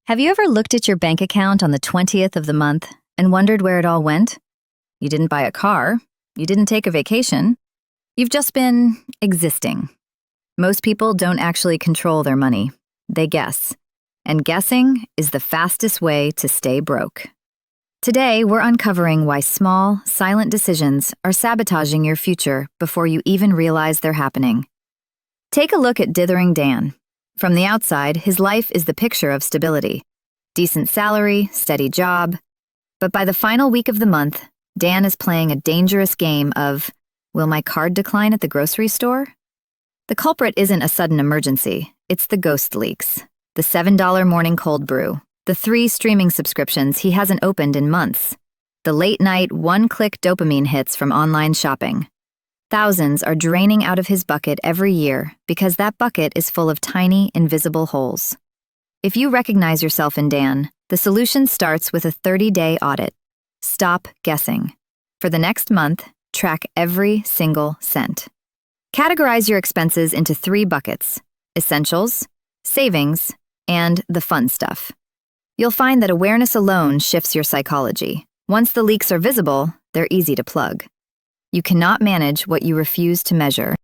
Have you ever looked at your bank account on the 20th of the month and wondered where it all went? You didn't buy a car. You didn't take a vacation. You've just been existing. Most people don't actually control their money. They guess. And guessing is the fastest way to stay broke. Today, we're uncovering why small, silent decisions are sabotaging your future before you even realize they're happening. Take a look at Dithering Dan. From the outside, his life is the picture of stability. Decent salary, steady job. But by the final week of the month, Dan is playing a dangerous game of, will my card decline at the grocery store? The culprit isn't a sudden emergency, it's the ghost leaks. The $7 morning cold brew, the 3 streaming subscriptions he hasn't opened in months, the late-night, one-click dopamine hits from online shopping. Thousands are draining out of his bucket every year because that bucket is full of tiny, invisible holes. If you recognize yourself in Dan, the solution starts with a 30-day audit. Stop guessing. For the next month, track every single cent. Categorize your expenses into 3 buckets: essentials, savings, and the fun stuff. You'll find that awareness alone shifts your psychology. Once the leaks are visible, they're easy to plug. You cannot manage what you refuse to measure.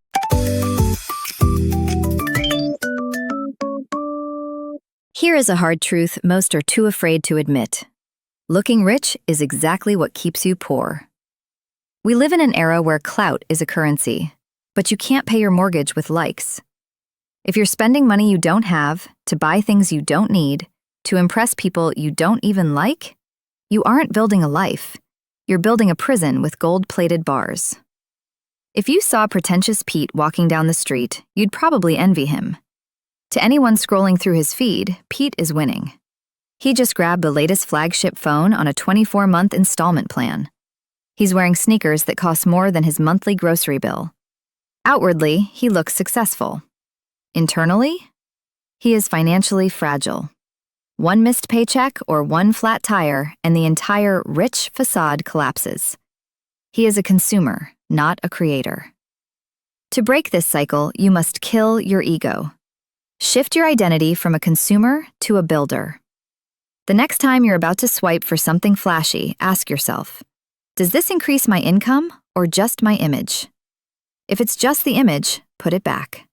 Here is a hard truth most are too afraid to admit. Looking rich is exactly what keeps you poor. We live in an era where clout is a currency, but you can't pay your mortgage with likes. If you're spending money you don't have, to buy things you don't need, to impress people you don't even like, you aren't building a life. You're building a prison with gold-plated bars. If you saw pretentious Pete walking down the street, you'd probably envy him. To anyone scrolling through his feed, Pete is winning. He just grabbed the latest flagship phone on a 24-month installment plan. He's wearing sneakers that cost more than his monthly grocery bill. Outwardly, he looks successful. Internally, he is financially fragile. One missed paycheck or one flat tire, and the entire rich facade collapses. He is a consumer, not a creator. To break this cycle, you must kill your ego. Shift your identity from a consumer to a builder. The next time you're about to swipe for something flashy, ask yourself, does this increase my income or just my image? If it's just the image, put it back.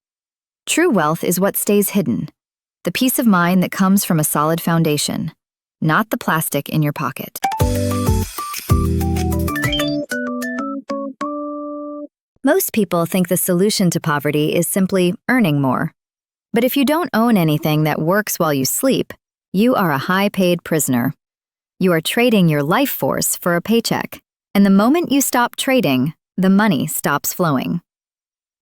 True wealth is what stays hidden. The peace of mind that comes from a solid foundation, not the plastic in your pocket. Most people think the solution to poverty is simply earning more. But if you don't own anything that works while you sleep, you are a high-paid prisoner. You are trading your life force for a paycheck, and the moment you stop trading, the money stops flowing.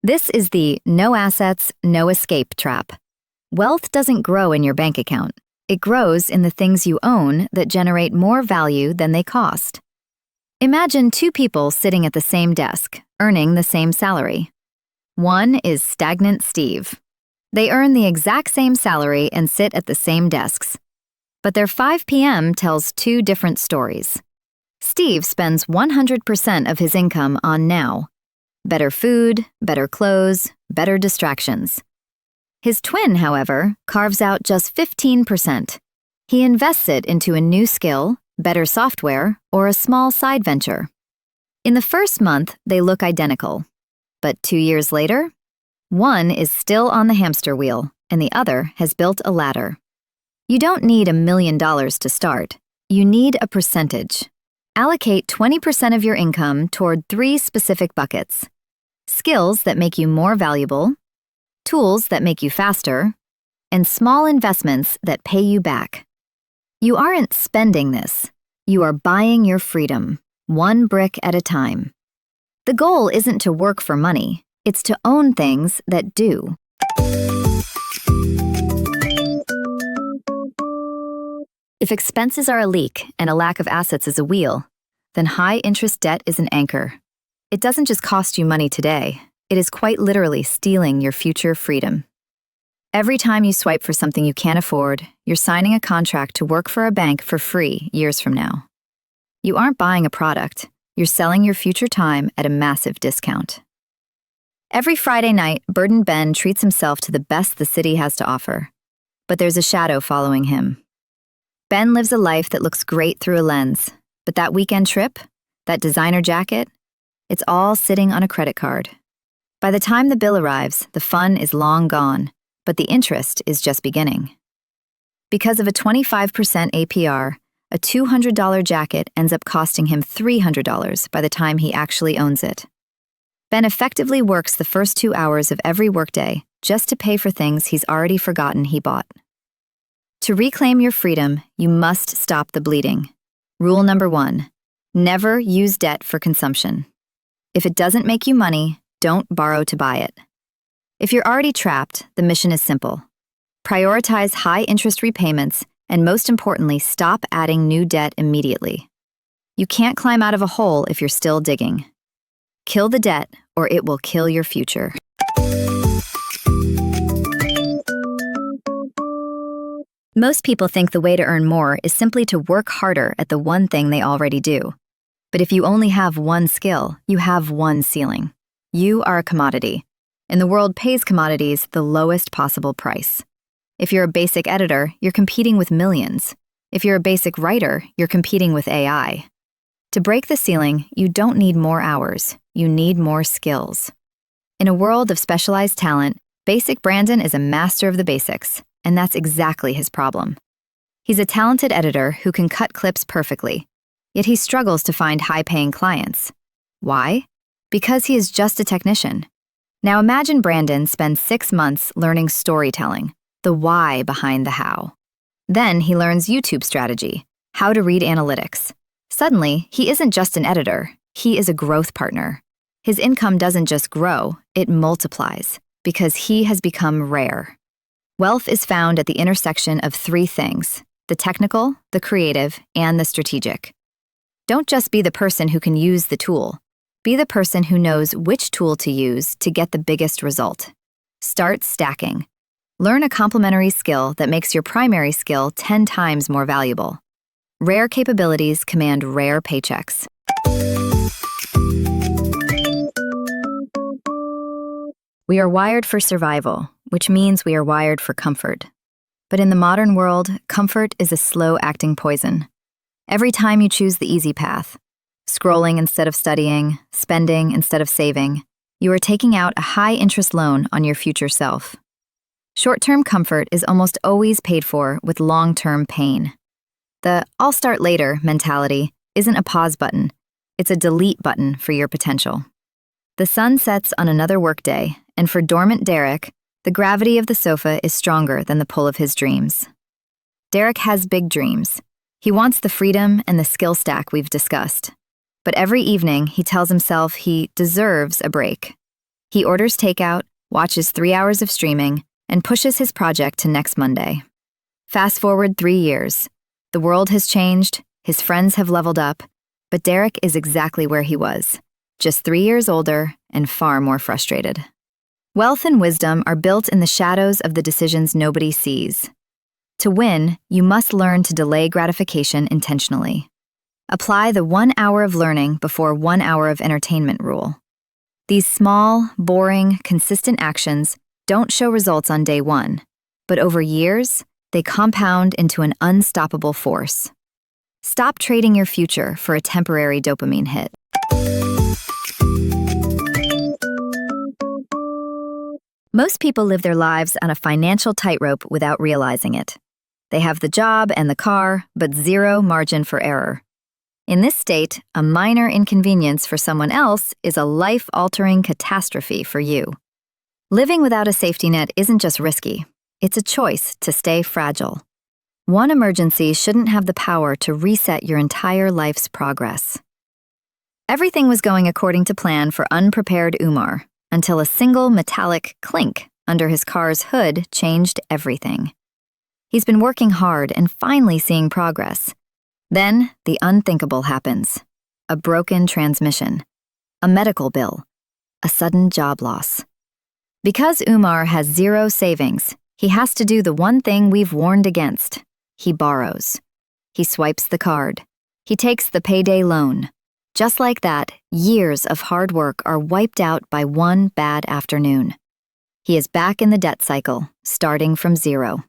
This is the no assets, no escape trap. Wealth doesn't grow in your bank account. It grows in the things you own that generate more value than they cost. Imagine 2 people sitting at the same desk, earning the same salary. One is stagnant Steve. They earn the exact same salary and sit at the same desks. But their 5 p.m. tells 2 different stories. Steve spends 100% of his income on now. Better food, better clothes, better distractions. His twin, however, carves out just 15%. He invests it into a new skill, better software, or a small side venture. In the first month, they look identical. But 2 years later, one is still on the hamster wheel, and the other has built a ladder. You don't need $1 million to start. You need a percentage. Allocate 20% of your income toward 3 specific buckets: skills that make you more valuable, tools that make you faster, and small investments that pay you back. You aren't spending this. You are buying your freedom, one brick at a time. The goal isn't to work for money. It's to own things that do. If expenses are a leak and a lack of assets is a wheel, then high-interest debt is an anchor. It doesn't just cost you money today. It is quite literally stealing your future freedom. Every time you swipe for something you can't afford, you're signing a contract to work for a bank for free years from now. You aren't buying a product. You're selling your future time at a massive discount. Every Friday night, Burden Ben treats himself to the best the city has to offer. But there's a shadow following him. Ben lives a life that looks great through a lens, but that weekend trip, that designer jacket, it's all sitting on a credit card. By the time the bill arrives, the fun is long gone, but the interest is just beginning. Because of a 25% APR, a $200 jacket ends up costing him $300 by the time he actually owns it. Ben effectively works the first 2 hours of every workday just to pay for things he's already forgotten he bought. To reclaim your freedom, you must stop the bleeding. Rule number 1, never use debt for consumption. If it doesn't make you money, don't borrow to buy it. If you're already trapped, the mission is simple. Prioritize high-interest repayments, and most importantly, stop adding new debt immediately. You can't climb out of a hole if you're still digging. Kill the debt, or it will kill your future. Most people think the way to earn more is simply to work harder at the one thing they already do. But if you only have one skill, you have one ceiling. You are a commodity, and the world pays commodities the lowest possible price. If you're a basic editor, you're competing with millions. If you're a basic writer, you're competing with AI. To break the ceiling, you don't need more hours, you need more skills. In a world of specialized talent, Basic Brandon is a master of the basics, and that's exactly his problem. He's a talented editor who can cut clips perfectly, yet he struggles to find high-paying clients. Why? Because he is just a technician. Now imagine Brandon spends 6 months learning storytelling, the why behind the how. Then he learns YouTube strategy, how to read analytics. Suddenly, he isn't just an editor, he is a growth partner. His income doesn't just grow, it multiplies, because he has become rare. Wealth is found at the intersection of 3 things: the technical, the creative, and the strategic. Don't just be the person who can use the tool. Be the person who knows which tool to use to get the biggest result. Start stacking. Learn a complementary skill that makes your primary skill 10 times more valuable. Rare capabilities command rare paychecks. We are wired for survival, which means we are wired for comfort. But in the modern world, comfort is a slow-acting poison. Every time you choose the easy path, scrolling instead of studying, spending instead of saving, you are taking out a high-interest loan on your future self. Short-term comfort is almost always paid for with long-term pain. The "I'll start later" mentality isn't a pause button, it's a delete button for your potential. The sun sets on another workday, and for dormant Derek, the gravity of the sofa is stronger than the pull of his dreams. Derek has big dreams. He wants the freedom and the skill stack we've discussed. But every evening, he tells himself he deserves a break. He orders takeout, watches 3 hours of streaming, and pushes his project to next Monday. Fast forward 3 years. The world has changed, his friends have leveled up, but Derek is exactly where he was, just 3 years older and far more frustrated. Wealth and wisdom are built in the shadows of the decisions nobody sees. To win, you must learn to delay gratification intentionally. Apply the 1 hour of learning before 1 hour of entertainment rule. These small, boring, consistent actions don't show results on day 1, but over years, they compound into an unstoppable force. Stop trading your future for a temporary dopamine hit. Most people live their lives on a financial tightrope without realizing it. They have the job and the car, but zero margin for error. In this state, a minor inconvenience for someone else is a life-altering catastrophe for you. Living without a safety net isn't just risky, it's a choice to stay fragile. One emergency shouldn't have the power to reset your entire life's progress. Everything was going according to plan for unprepared Umar, until a single metallic clink under his car's hood changed everything. He's been working hard and finally seeing progress. Then, the unthinkable happens. A broken transmission, a medical bill, a sudden job loss. Because Umar has zero savings, he has to do the one thing we've warned against. He borrows. He swipes the card. He takes the payday loan. Just like that, years of hard work are wiped out by one bad afternoon. He is back in the debt cycle, starting from zero.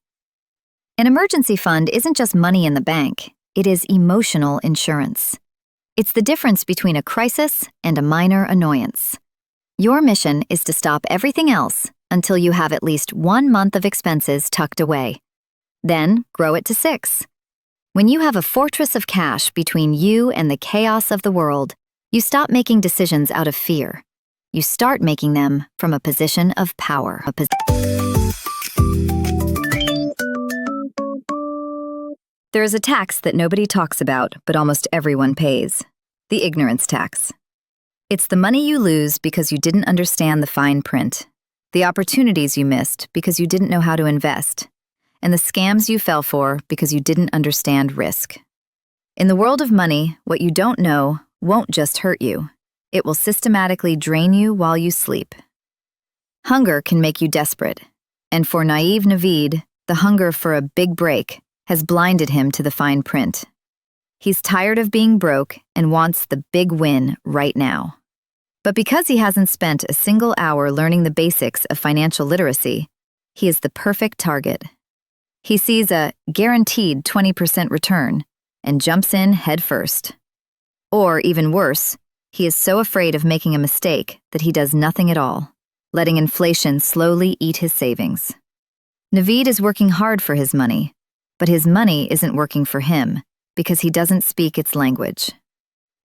An emergency fund isn't just money in the bank, it is emotional insurance. It's the difference between a crisis and a minor annoyance. Your mission is to stop everything else until you have at least 1 month of expenses tucked away. Then grow it to 6. When you have a fortress of cash between you and the chaos of the world, you stop making decisions out of fear. You start making them from a position of power. There is a tax that nobody talks about, but almost everyone pays. The ignorance tax. It's the money you lose because you didn't understand the fine print, the opportunities you missed because you didn't know how to invest, and the scams you fell for because you didn't understand risk. In the world of money, what you don't know won't just hurt you. It will systematically drain you while you sleep. Hunger can make you desperate, and for naive Naveed, the hunger for a big break has blinded him to the fine print. He's tired of being broke and wants the big win right now. But because he hasn't spent a single hour learning the basics of financial literacy, he is the perfect target. He sees a guaranteed 20% return and jumps in head first. Or even worse, he is so afraid of making a mistake that he does nothing at all, letting inflation slowly eat his savings. Naveed is working hard for his money, but his money isn't working for him because he doesn't speak its language.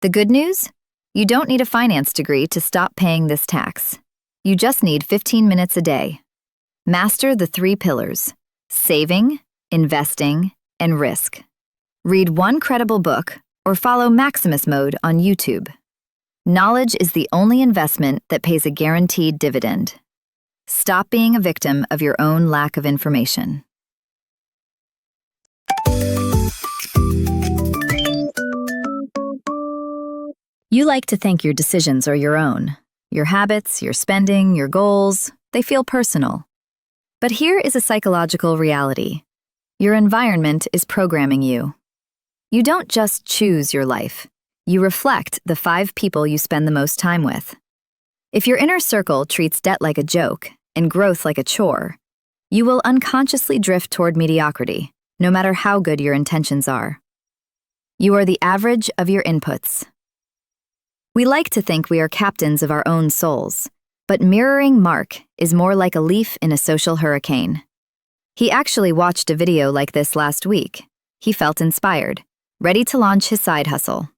The good news? You don't need a finance degree to stop paying this tax. You just need 15 minutes a day. Master the 3 pillars: saving, investing, and risk. Read one credible book or follow Maximus Mode on YouTube. Knowledge is the only investment that pays a guaranteed dividend. Stop being a victim of your own lack of information. You like to think your decisions are your own. Your habits, your spending, your goals, they feel personal. But here is a psychological reality. Your environment is programming you. You don't just choose your life. You reflect the 5 people you spend the most time with. If your inner circle treats debt like a joke and growth like a chore, you will unconsciously drift toward mediocrity, no matter how good your intentions are. You are the average of your inputs. We like to think we are captains of our own souls, but mirroring Mark is more like a leaf in a social hurricane. He actually watched a video like this last week. He felt inspired, ready to launch his side hustle.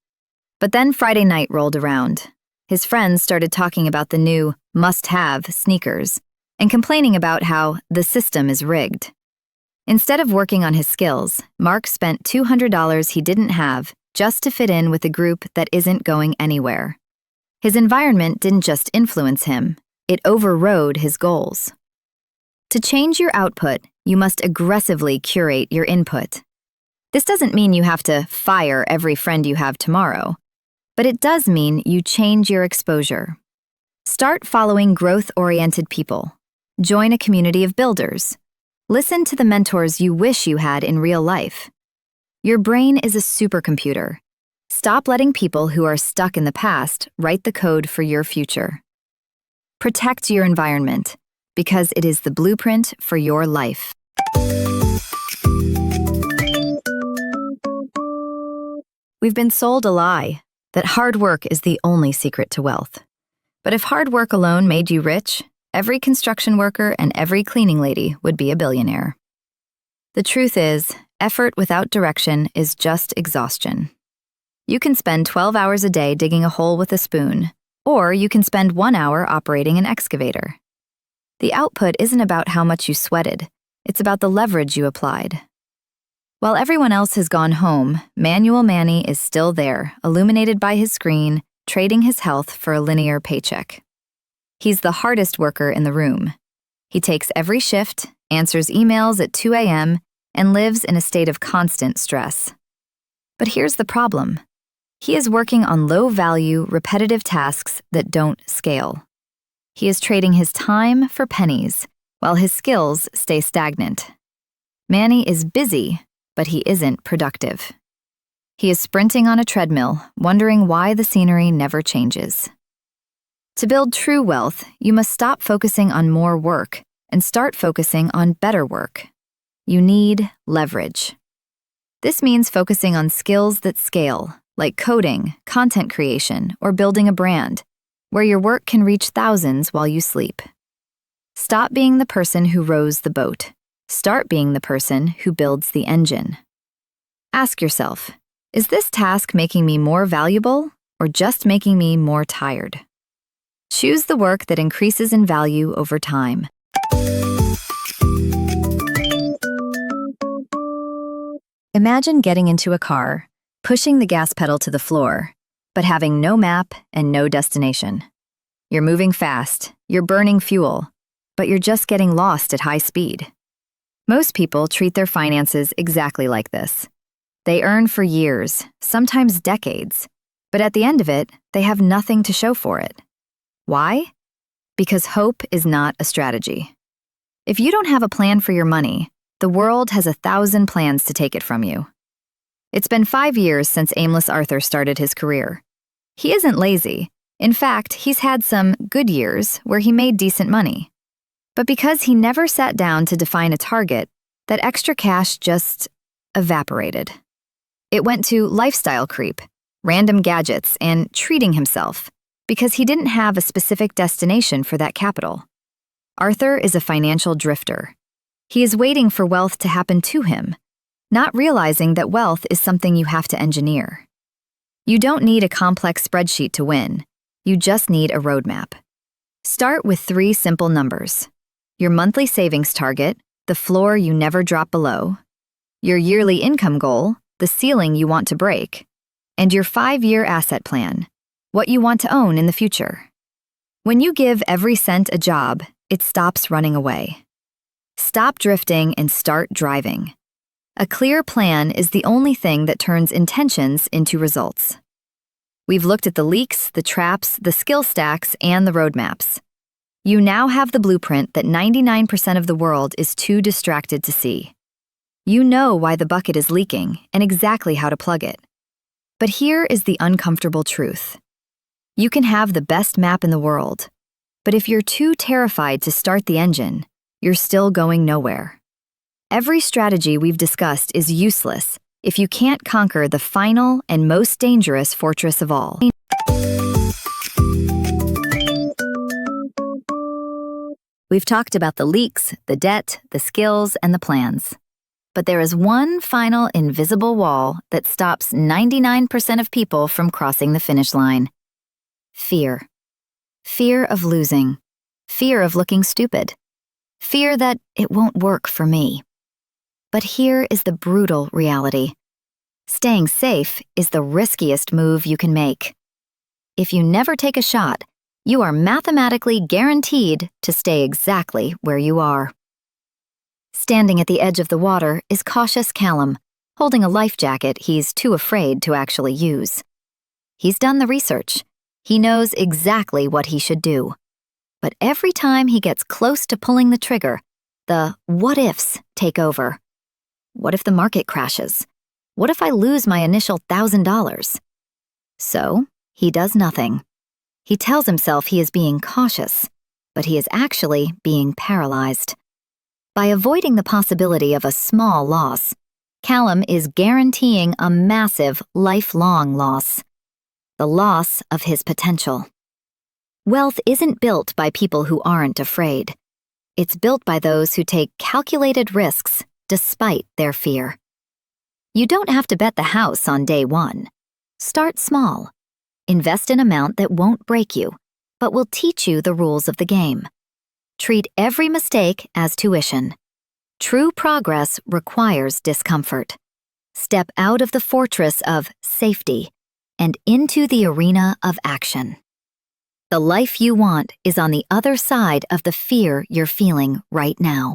But then Friday night rolled around. His friends started talking about the new must-have sneakers and complaining about how the system is rigged. Instead of working on his skills, Mark spent $200 he didn't have just to fit in with a group that isn't going anywhere. His environment didn't just influence him, it overrode his goals. To change your output, you must aggressively curate your input. This doesn't mean you have to fire every friend you have tomorrow, but it does mean you change your exposure. Start following growth-oriented people. Join a community of builders. Listen to the mentors you wish you had in real life. Your brain is a supercomputer. Stop letting people who are stuck in the past write the code for your future. Protect your environment, because it is the blueprint for your life. We've been sold a lie, that hard work is the only secret to wealth. But if hard work alone made you rich, every construction worker and every cleaning lady would be a billionaire. The truth is, effort without direction is just exhaustion. You can spend 12 hours a day digging a hole with a spoon, or you can spend 1 hour operating an excavator. The output isn't about how much you sweated, it's about the leverage you applied. While everyone else has gone home, Manual Manny is still there, illuminated by his screen, trading his health for a linear paycheck. He's the hardest worker in the room. He takes every shift, answers emails at 2 a.m., and lives in a state of constant stress. But here's the problem. He is working on low-value, repetitive tasks that don't scale. He is trading his time for pennies, while his skills stay stagnant. Manny is busy, but he isn't productive. He is sprinting on a treadmill, wondering why the scenery never changes. To build true wealth, you must stop focusing on more work and start focusing on better work. You need leverage. This means focusing on skills that scale, like coding, content creation, or building a brand, where your work can reach thousands while you sleep. Stop being the person who rows the boat. Start being the person who builds the engine. Ask yourself, is this task making me more valuable or just making me more tired? Choose the work that increases in value over time. Imagine getting into a car, pushing the gas pedal to the floor, but having no map and no destination. You're moving fast, you're burning fuel, but you're just getting lost at high speed. Most people treat their finances exactly like this. They earn for years, sometimes decades, but at the end of it, they have nothing to show for it. Why? Because hope is not a strategy. If you don't have a plan for your money, the world has 1,000 plans to take it from you. It's been 5 years since Aimless Arthur started his career. He isn't lazy. In fact, he's had some good years where he made decent money. But because he never sat down to define a target, that extra cash just evaporated. It went to lifestyle creep, random gadgets, and treating himself, because he didn't have a specific destination for that capital. Arthur is a financial drifter. He is waiting for wealth to happen to him, not realizing that wealth is something you have to engineer. You don't need a complex spreadsheet to win. You just need a roadmap. Start with 3 simple numbers: your monthly savings target, the floor you never drop below, your yearly income goal, the ceiling you want to break, and your 5-year asset plan, what you want to own in the future. When you give every cent a job, it stops running away. Stop drifting and start driving. A clear plan is the only thing that turns intentions into results. We've looked at the leaks, the traps, the skill stacks, and the roadmaps. You now have the blueprint that 99% of the world is too distracted to see. You know why the bucket is leaking and exactly how to plug it. But here is the uncomfortable truth. You can have the best map in the world, but if you're too terrified to start the engine, you're still going nowhere. Every strategy we've discussed is useless if you can't conquer the final and most dangerous fortress of all. We've talked about the leaks, the debt, the skills, and the plans. But there is one final invisible wall that stops 99% of people from crossing the finish line. Fear. Fear of losing. Fear of looking stupid. Fear that it won't work for me. But here is the brutal reality. Staying safe is the riskiest move you can make. If you never take a shot, you are mathematically guaranteed to stay exactly where you are. Standing at the edge of the water is cautious Callum, holding a life jacket he's too afraid to actually use. He's done the research. He knows exactly what he should do. But every time he gets close to pulling the trigger, the what-ifs take over. What if the market crashes? What if I lose my initial $1,000? So, he does nothing. He tells himself he is being cautious, but he is actually being paralyzed. By avoiding the possibility of a small loss, Callum is guaranteeing a massive, lifelong loss. The loss of his potential. Wealth isn't built by people who aren't afraid. It's built by those who take calculated risks despite their fear. You don't have to bet the house on day 1. Start small. Invest an amount that won't break you, but will teach you the rules of the game. Treat every mistake as tuition. True progress requires discomfort. Step out of the fortress of safety and into the arena of action. The life you want is on the other side of the fear you're feeling right now.